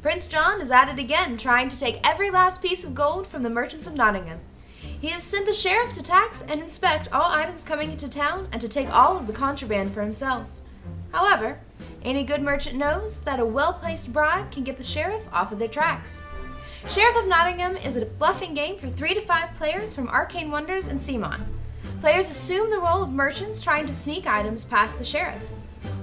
Prince John is at it again, trying to take every last piece of gold from the merchants of Nottingham. He has sent the sheriff to tax and inspect all items coming into town and to take all of the contraband for himself. However, any good merchant knows that a well-placed bribe can get the sheriff off of their tracks. Sheriff of Nottingham is a bluffing game for 3 to 5 players from Arcane Wonders and Seamon. Players assume the role of merchants trying to sneak items past the sheriff.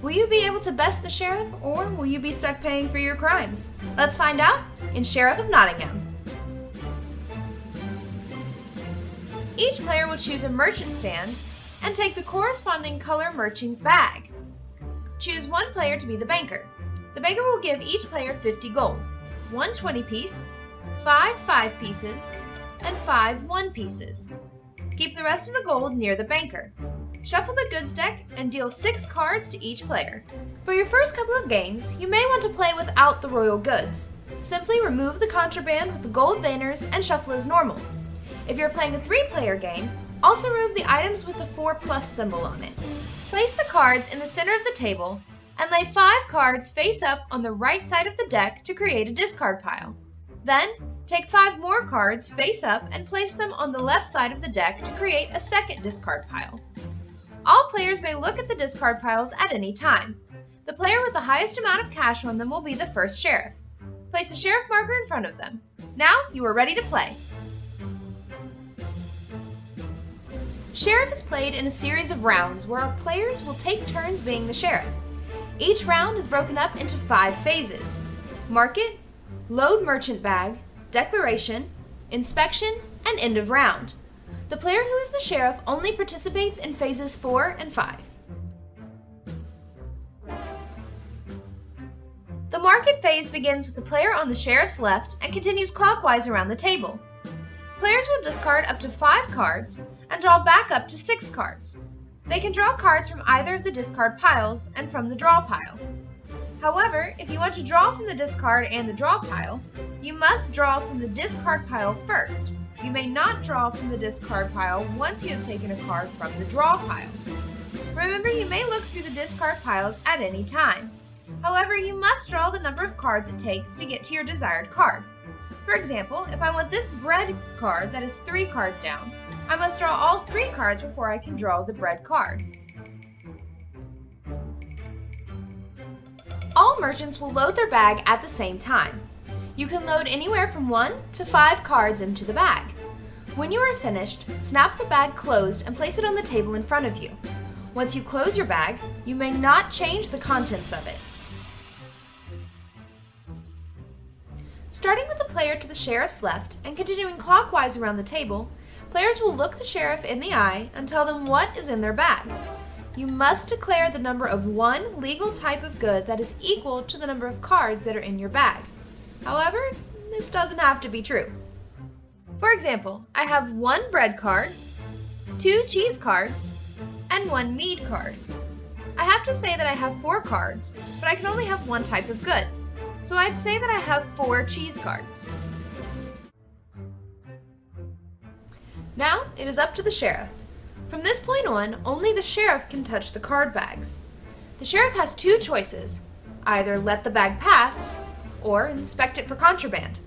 Will you be able to best the sheriff, or will you be stuck paying for your crimes? Let's find out in Sheriff of Nottingham. Each player will choose a merchant stand and take the corresponding color merchant bag. Choose one player to be the banker. The banker will give each player 50 gold, 1 20 piece, 5 5 pieces, and 5 1 pieces. Keep the rest of the gold near the banker. Shuffle the goods deck and deal 6 cards to each player. For your first couple of games, you may want to play without the royal goods. Simply remove the contraband with the gold banners and shuffle as normal. If you're playing a 3-player game, also remove the items with the 4+ symbol on it. Place the cards in the center of the table and lay 5 cards face up on the right side of the deck to create a discard pile. Then, take 5 more cards face up and place them on the left side of the deck to create a second discard pile. All players may look at the discard piles at any time. The player with the highest amount of cash on them will be the first sheriff. Place a sheriff marker in front of them. Now you are ready to play. Sheriff is played in a series of rounds where our players will take turns being the sheriff. Each round is broken up into 5 phases: market, load merchant bag, declaration, inspection, and end of round. The player who is the sheriff only participates in phases 4 and 5. The market phase begins with the player on the sheriff's left and continues clockwise around the table. Players will discard up to 5 cards and draw back up to 6 cards. They can draw cards from either of the discard piles and from the draw pile. However, if you want to draw from the discard and the draw pile, you must draw from the discard pile first. You may not draw from the discard pile once you have taken a card from the draw pile. Remember, you may look through the discard piles at any time. However, you must draw the number of cards it takes to get to your desired card. For example, if I want this bread card that is 3 cards down, I must draw all 3 cards before I can draw the bread card. All merchants will load their bag at the same time. You can load anywhere from 1 to 5 cards into the bag. When you are finished, snap the bag closed and place it on the table in front of you. Once you close your bag, you may not change the contents of it. Starting with the player to the sheriff's left and continuing clockwise around the table, players will look the sheriff in the eye and tell them what is in their bag. You must declare the number of one legal type of good that is equal to the number of cards that are in your bag. However, this doesn't have to be true. For example, I have 1 bread card, 2 cheese cards, and 1 mead card. I have to say that I have 4 cards, but I can only have 1 type of good, so I'd say that I have 4 cheese cards. Now it is up to the sheriff. From this point on, only the sheriff can touch the card bags. The sheriff has 2 choices: either let the bag pass, or inspect it for contraband.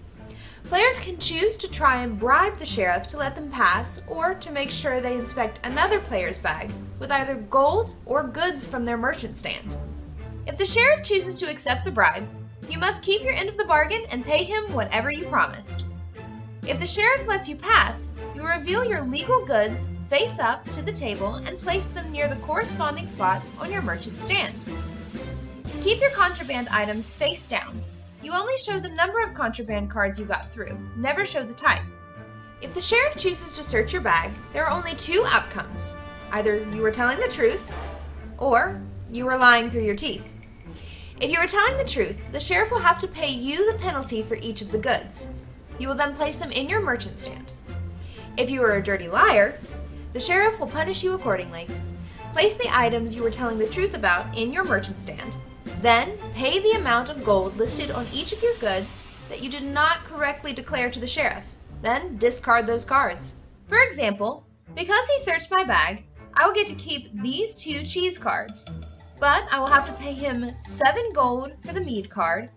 Players can choose to try and bribe the sheriff to let them pass, or to make sure they inspect another player's bag with either gold or goods from their merchant stand. If the sheriff chooses to accept the bribe, you must keep your end of the bargain and pay him whatever you promised. If the sheriff lets you pass, you reveal your legal goods face up to the table and place them near the corresponding spots on your merchant stand. Keep your contraband items face down. You only show the number of contraband cards you got through, never show the type. If the sheriff chooses to search your bag, there are only 2 outcomes. Either you were telling the truth, or you were lying through your teeth. If you are telling the truth, the sheriff will have to pay you the penalty for each of the goods. You will then place them in your merchant stand. If you are a dirty liar, the sheriff will punish you accordingly. Place the items you were telling the truth about in your merchant stand. Then, pay the amount of gold listed on each of your goods that you did not correctly declare to the sheriff. Then, discard those cards. For example, because he searched my bag, I will get to keep these 2 cheese cards, but I will have to pay him 7 gold for the mead card,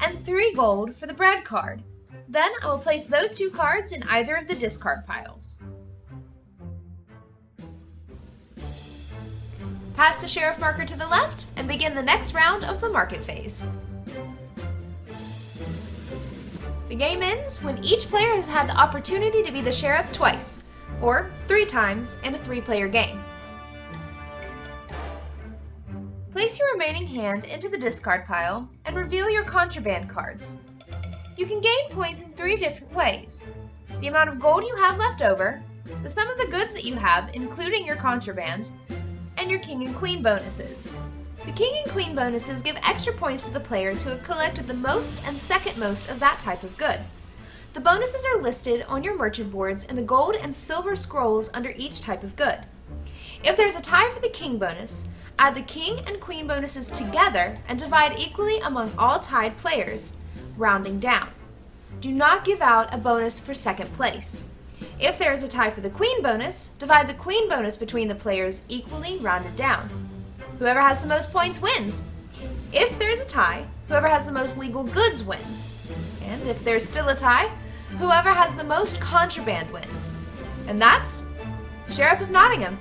and 3 gold for the bread card. Then I will place those 2 cards in either of the discard piles. Pass the sheriff marker to the left and begin the next round of the market phase. The game ends when each player has had the opportunity to be the sheriff twice, or 3 times in a 3-player game. Place your remaining hand into the discard pile and reveal your contraband cards. You can gain points in 3 different ways: the amount of gold you have left over, the sum of the goods that you have, including your contraband, and your king and queen bonuses. The king and queen bonuses give extra points to the players who have collected the most and second most of that type of good. The bonuses are listed on your merchant boards in the gold and silver scrolls under each type of good. If there's a tie for the king bonus, add the king and queen bonuses together and divide equally among all tied players, rounding down. Do not give out a bonus for second place. If there is a tie for the queen bonus, divide the queen bonus between the players equally, rounded down. Whoever has the most points wins. If there is a tie, whoever has the most legal goods wins. And if there's still a tie, whoever has the most contraband wins. And that's Sheriff of Nottingham.